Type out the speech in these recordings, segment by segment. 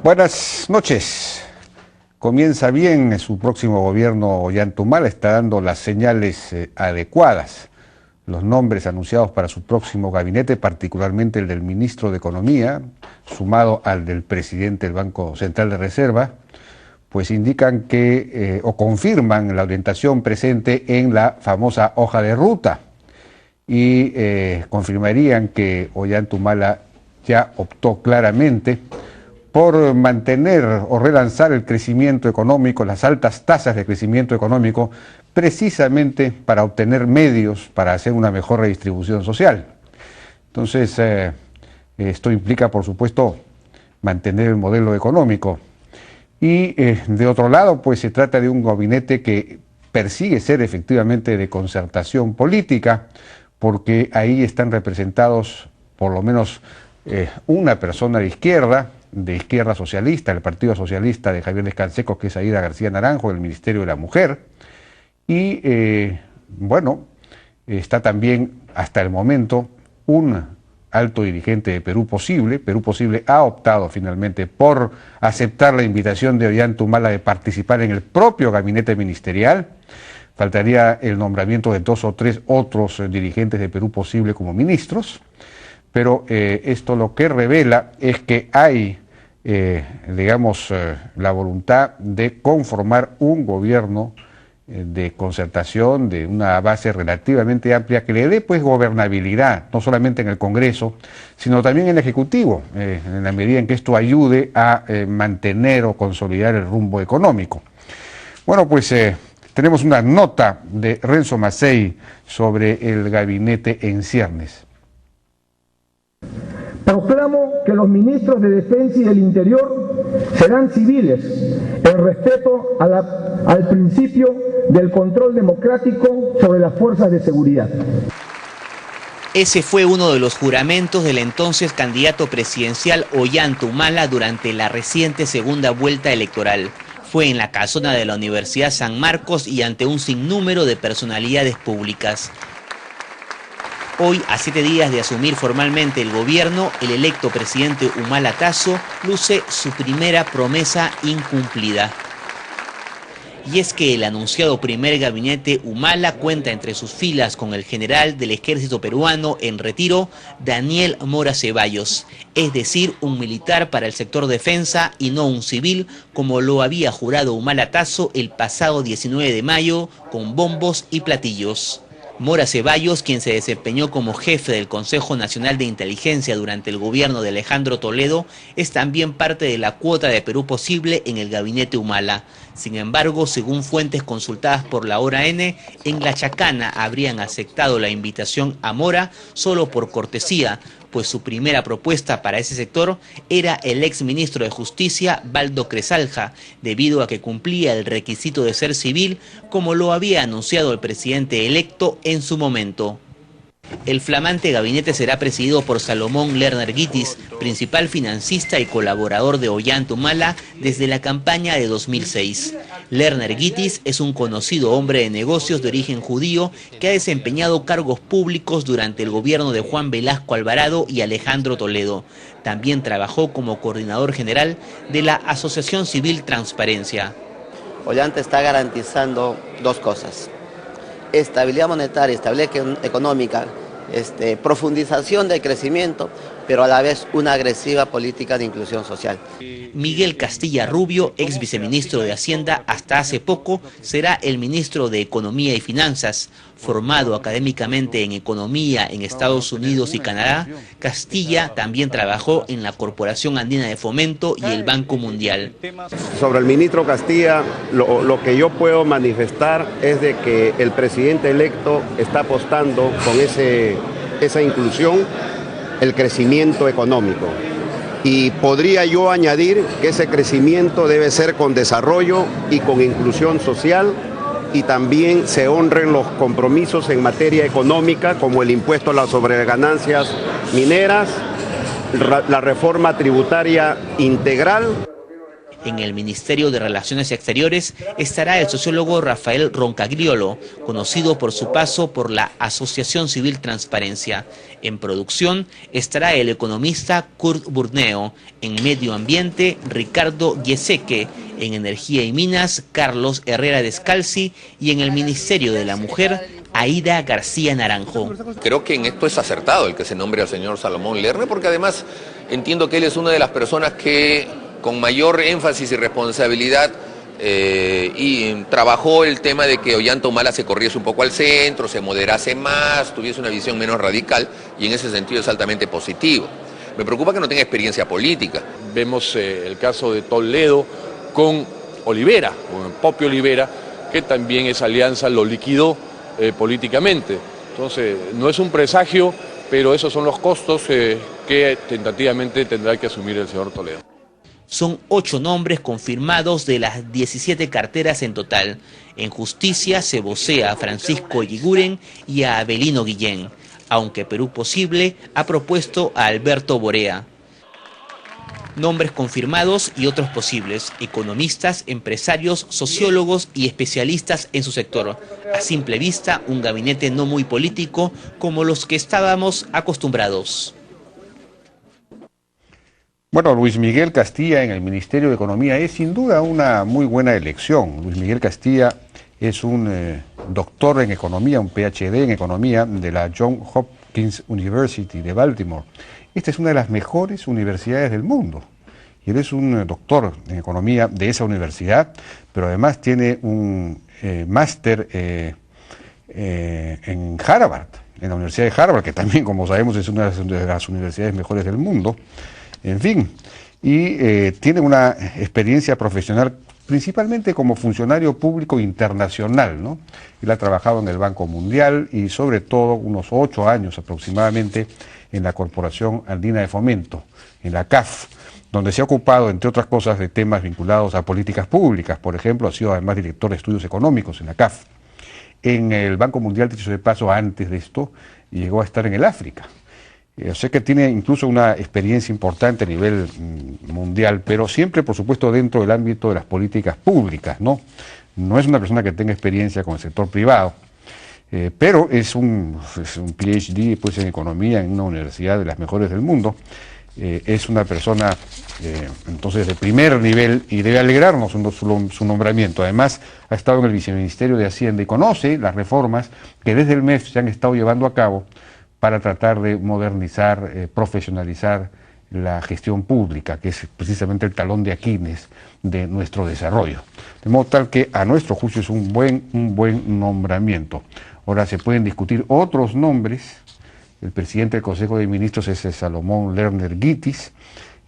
Buenas noches. Comienza bien su próximo gobierno. Ollantumala está dando las señales adecuadas. Los nombres anunciados para su próximo gabinete, particularmente el del ministro de Economía, sumado al del presidente del Banco Central de Reserva, pues indican que, o confirman la orientación presente en la famosa hoja de ruta y confirmarían que Ollantumala ya optó claramente por mantener o relanzar el crecimiento económico, las altas tasas de crecimiento económico, precisamente para obtener medios para hacer una mejor redistribución social. Entonces, esto implica, por supuesto, mantener el modelo económico. Y de otro lado, pues se trata de un gabinete que persigue ser efectivamente de concertación política, porque ahí están representados por lo menos una persona de izquierda socialista, el Partido Socialista de Javier Descanseco, que es Aida García Naranjo, del Ministerio de la Mujer, y bueno, está también hasta el momento un alto dirigente de Perú Posible. Perú Posible ha optado finalmente por aceptar la invitación de Ollantumala de participar en el propio gabinete ministerial. Faltaría el nombramiento de 2 o 3 otros dirigentes de Perú Posible como ministros, pero esto lo que revela es que hay la voluntad de conformar un gobierno de concertación, de una base relativamente amplia, que le dé pues gobernabilidad, no solamente en el Congreso, sino también en el Ejecutivo, en la medida en que esto ayude a mantener o consolidar el rumbo económico. Bueno, pues tenemos una nota de Renzo Macei sobre el gabinete en ciernes. Proclamo que los ministros de Defensa y del Interior serán civiles en respeto al principio del control democrático sobre las fuerzas de seguridad. Ese fue uno de los juramentos del entonces candidato presidencial Ollantumala durante la reciente segunda vuelta electoral. Fue en la casona de la Universidad San Marcos y ante un sinnúmero de personalidades públicas. Hoy, a 7 días de asumir formalmente el gobierno, el electo presidente Humala Tasso luce su primera promesa incumplida. Y es que el anunciado primer gabinete Humala cuenta entre sus filas con el general del ejército peruano en retiro, Daniel Mora Ceballos, es decir, un militar para el sector defensa y no un civil, como lo había jurado Humala Tasso el pasado 19 de mayo con bombos y platillos. Mora Ceballos, quien se desempeñó como jefe del Consejo Nacional de Inteligencia durante el gobierno de Alejandro Toledo, es también parte de la cuota de Perú Posible en el gabinete Humala. Sin embargo, según fuentes consultadas por la Hora N, en La Chacana habrían aceptado la invitación a Mora solo por cortesía, pues su primera propuesta para ese sector era el exministro de Justicia, Baldo Cresalja, debido a que cumplía el requisito de ser civil, como lo había anunciado el presidente electo en su momento. El flamante gabinete será presidido por Salomón Lerner Guitis, principal financista y colaborador de Ollantumala desde la campaña de 2006. Lerner Guitis es un conocido hombre de negocios de origen judío que ha desempeñado cargos públicos durante el gobierno de Juan Velasco Alvarado y Alejandro Toledo. También trabajó como coordinador general de la Asociación Civil Transparencia. Ollanta está garantizando 2 cosas: estabilidad monetaria, estabilidad económica, profundización del crecimiento, pero a la vez una agresiva política de inclusión social. Miguel Castilla Rubio, ex viceministro de Hacienda hasta hace poco, será el ministro de Economía y Finanzas. Formado académicamente en Economía en Estados Unidos y Canadá, Castilla también trabajó en la Corporación Andina de Fomento y el Banco Mundial. Sobre el ministro Castilla, lo que yo puedo manifestar es de que el presidente electo está apostando con esa inclusión, el crecimiento económico. Y podría yo añadir que ese crecimiento debe ser con desarrollo y con inclusión social, y también se honren los compromisos en materia económica, como el impuesto a las sobreganancias mineras, la reforma tributaria integral. En el Ministerio de Relaciones Exteriores estará el sociólogo Rafael Roncagriolo, conocido por su paso por la Asociación Civil Transparencia. En producción estará el economista Kurt Burneo, en medio ambiente Ricardo Gieseque, en energía y minas Carlos Herrera Descalzi y en el Ministerio de la Mujer Aida García Naranjo. Creo que en esto es acertado el que se nombre al señor Salomón Lerner, porque además entiendo que él es una de las personas que con mayor énfasis y responsabilidad trabajó el tema de que Ollanta Humala se corriese un poco al centro, se moderase más, tuviese una visión menos radical, y en ese sentido es altamente positivo. Me preocupa que no tenga experiencia política. Vemos el caso de Toledo con Olivera, con Popio Olivera, que también esa alianza lo liquidó políticamente. Entonces, no es un presagio, pero esos son los costos que tentativamente tendrá que asumir el señor Toledo. Son 8 nombres confirmados de las 17 carteras en total. En justicia se vocea a Francisco Yiguren y a Abelino Guillén, aunque Perú Posible ha propuesto a Alberto Borea. Nombres confirmados y otros posibles: economistas, empresarios, sociólogos y especialistas en su sector. A simple vista, un gabinete no muy político como los que estábamos acostumbrados. Bueno, Luis Miguel Castilla en el Ministerio de Economía es sin duda una muy buena elección. Luis Miguel Castilla es un doctor en economía, un PhD en economía de la Johns Hopkins University de Baltimore. Esta es una de las mejores universidades del mundo. Y él es un doctor en economía de esa universidad, pero además tiene un máster en Harvard, en la Universidad de Harvard, que también, como sabemos, es una de las universidades mejores del mundo. En fin, y tiene una experiencia profesional principalmente como funcionario público internacional, ¿no? Él ha trabajado en el Banco Mundial y sobre todo unos 8 años aproximadamente en la Corporación Andina de Fomento, en la CAF, donde se ha ocupado, entre otras cosas, de temas vinculados a políticas públicas. Por ejemplo, ha sido además director de estudios económicos en la CAF. En el Banco Mundial, dicho de paso, antes de esto, llegó a estar en el África. Sé que tiene incluso una experiencia importante a nivel mundial, pero siempre, por supuesto, dentro del ámbito de las políticas públicas, ¿no? No es una persona que tenga experiencia con el sector privado, pero es un PhD pues, en economía en una universidad de las mejores del mundo. Es una persona, entonces, de primer nivel y debe alegrarnos su nombramiento. Además, ha estado en el Viceministerio de Hacienda y conoce las reformas que desde el MEF se han estado llevando a cabo para tratar de modernizar, profesionalizar la gestión pública, que es precisamente el talón de Aquiles de nuestro desarrollo. De modo tal que, a nuestro juicio, es un buen nombramiento. Ahora se pueden discutir otros nombres. El presidente del Consejo de Ministros es Salomón Lerner Guitis.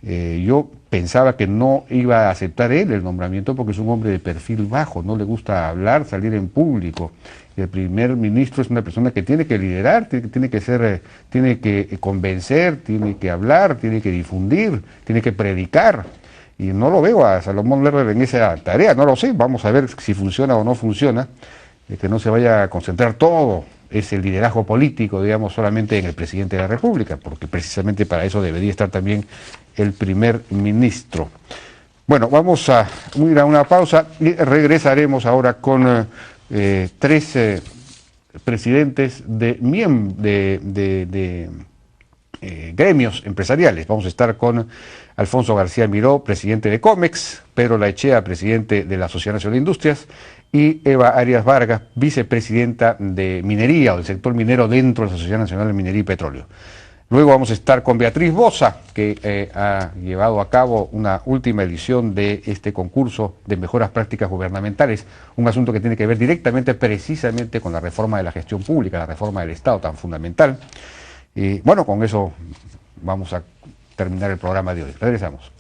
Yo pensaba que no iba a aceptar él el nombramiento porque es un hombre de perfil bajo, no le gusta hablar, salir en público. El primer ministro es una persona que tiene que liderar, tiene que convencer, tiene que hablar, tiene que difundir, tiene que predicar. Y no lo veo a Salomón Lerner en esa tarea, no lo sé, vamos a ver si funciona o no funciona, que no se vaya a concentrar todo ese liderazgo político, digamos, solamente en el presidente de la República, porque precisamente para eso debería estar también el primer ministro. Bueno, vamos a ir a una pausa y regresaremos ahora con 3 presidentes de gremios empresariales. Vamos a estar con Alfonso García Miró, presidente de Comex, Pedro Laechea, presidente de la Sociedad Nacional de Industrias, y Eva Arias Vargas, vicepresidenta de Minería o del sector minero dentro de la Sociedad Nacional de Minería y Petróleo. Luego vamos a estar con Beatriz Boza, que ha llevado a cabo una última edición de este concurso de mejoras prácticas gubernamentales, un asunto que tiene que ver directamente, precisamente, con la reforma de la gestión pública, la reforma del Estado tan fundamental. Y bueno, con eso vamos a terminar el programa de hoy. Regresamos.